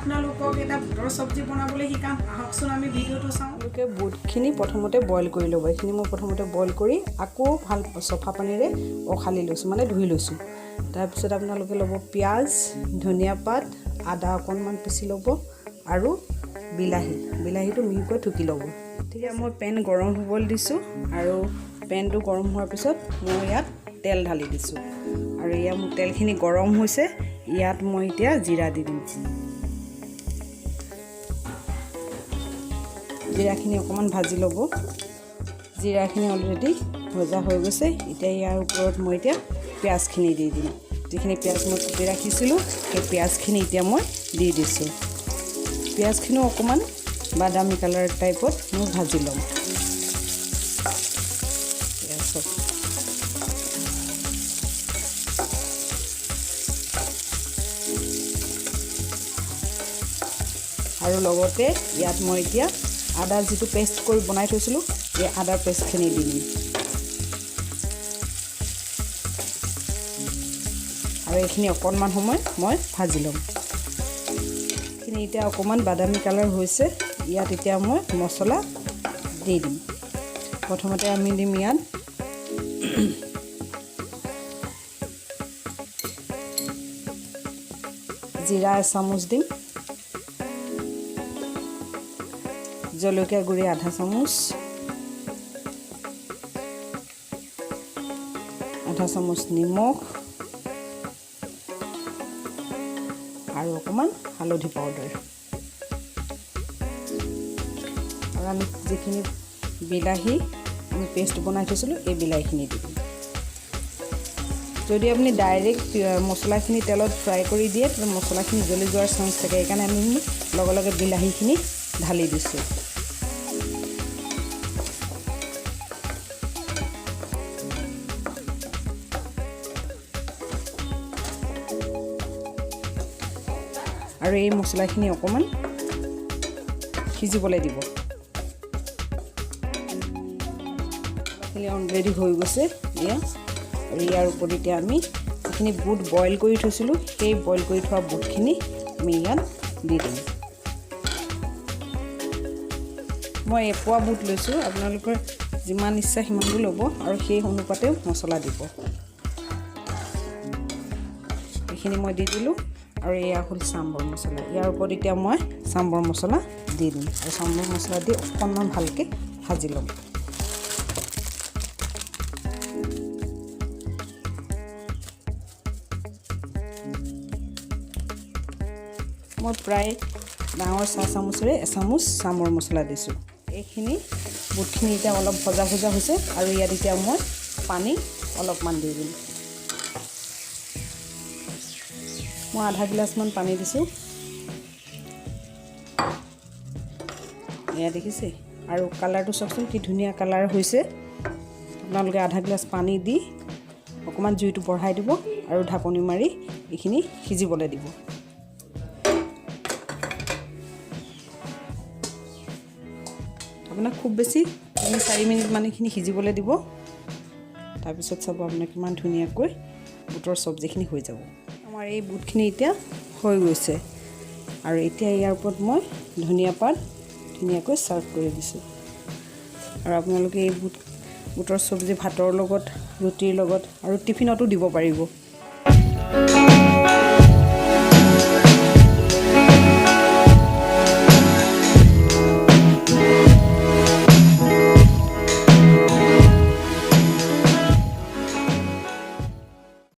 আপোনালোকক এটা বুটৰ চব্জি বনাবলৈ শিকাম আহকচোন আমি ভিডিঅ'টো চাওঁ লোকে বুটখিনি প্ৰথমতে বইল কৰি ল'ব এইখিনি মই প্ৰথমতে বইল কৰি আকৌ ভাল চফা পানীৰে অখালি লৈছোঁ মানে ধুই লৈছোঁ তাৰপিছত আপোনালোকে ল'ব পিঁয়াজ ধনিয়া পাত আদা অকণমান পিচি ল'ব আৰু বিলাহীটো মিহিকৈ ঠুকি ল'ব ঠিক আছে মই পেন গৰম হ'বলৈ দিছোঁ আৰু পেনটো গৰম হোৱাৰ পিছত মই ইয়াত তেল ঢালি দিছোঁ আৰু ইয়াত মোৰ তেলখিনি গৰম হৈছে ইয়াত মই এতিয়া জিৰা দি দিম জিৰাখিনি অকণমান ভাজি ল'ব জিৰাখিনি অলৰেডি ভজা হৈ গৈছে এতিয়া ইয়াৰ ওপৰত মই এতিয়া পিঁয়াজখিনি দি দিম যিখিনি পিঁয়াজ মই কুটি ৰাখিছিলোঁ সেই পিঁয়াজখিনি এতিয়া মই দি দিছোঁ পিঁয়াজখিনিও অকণমান বাদামী কালাৰ টাইপত মই ভাজি ল'ম আৰু লগতে ইয়াত মই এতিয়া আদা যিটো পেষ্ট কৰি বনাই থৈছিলোঁ এই আদাৰ পেষ্টখিনি দি দিম আৰু এইখিনি অকণমান সময় মই ভাজি ল'ম এইখিনি এতিয়া অকণমান বাদামী কালাৰ হৈছে ইয়াত এতিয়া মই মছলা দি দিম প্ৰথমতে আমি দিম ইয়াত জিৰা এচামুচ দিম জলকীয়া গুড়ি আধা চামুচ নিমখ আৰু অকণমান হালধি পাউডাৰ আৰু আমি যিখিনি বিলাহী আমি পেষ্ট বনাই থৈছিলোঁ এই বিলাহীখিনি দিম যদি আপুনি ডাইৰেক্ট মছলাখিনি তেলত ফ্ৰাই কৰি দিয়ে তেতিয়া মছলাখিনি জ্বলি যোৱাৰ চান্স থাকে সেইকাৰণে আমি লগে লগে বিলাহীখিনি ঢালি দিছোঁ আৰু এই মছলাখিনি অকণমান সিজিবলৈ দিব এইখিনি অলৰেডি হৈ গৈছে এতিয়া আৰু ইয়াৰ ওপৰত এতিয়া আমি যিখিনি বুট বইল কৰি থৈছিলোঁ সেই বইল কৰি থোৱা বুটখিনি আমি ইয়াত দি দিম মই এপোৱা বুট লৈছোঁ আপোনালোকৰ যিমান ইচ্ছা সিমানটো ল'ব আৰু সেই অনুপাতে মছলা দিব এইখিনি মই দি দিলোঁ আৰু এয়া হ'ল চাম্বৰ মছলা ইয়াৰ ওপৰত এতিয়া মই চাম্বৰ মছলা দি দিম আৰু চাম্বৰ মছলা দি অকণমান ভালকৈ ভাজি ল'ম মই প্ৰায় ডাঙৰ চাহ চামুচেৰে এচামুচ চাম্বৰ মছলা দিছোঁ এইখিনি বুটখিনি এতিয়া অলপ ভজা হৈছে আৰু ইয়াত এতিয়া মই পানী অলপমান দি দিম মই আধা গিলাচমান পানী দিছোঁ এয়া দেখিছে আৰু কালাৰটো চাওকচোন কি ধুনীয়া কালাৰ হৈছে আপোনালোকে আধা গিলাচ পানী দি অকণমান জুইটো বঢ়াই দিব আৰু ঢাকনি মাৰি এইখিনি সিজিবলৈ দিব আপোনাক খুব বেছি 3-4 মিনিট মানে এইখিনি সিজিবলৈ দিব তাৰপিছত চাব আপোনাৰ কিমান ধুনীয়াকৈ বুটৰ চব্জিখিনি হৈ যাব আমাৰ এই বুটখিনি এতিয়া হৈ গৈছে আৰু এতিয়া ইয়াৰ ওপৰত মই ধনিয়া পাত ধুনীয়াকৈ চাৰ্ভ কৰি দিছোঁ আৰু আপোনালোকে এই বুটৰ চব্জি ভাতৰ লগত ৰুটিৰ লগত আৰু টিফিনতো দিব পাৰিব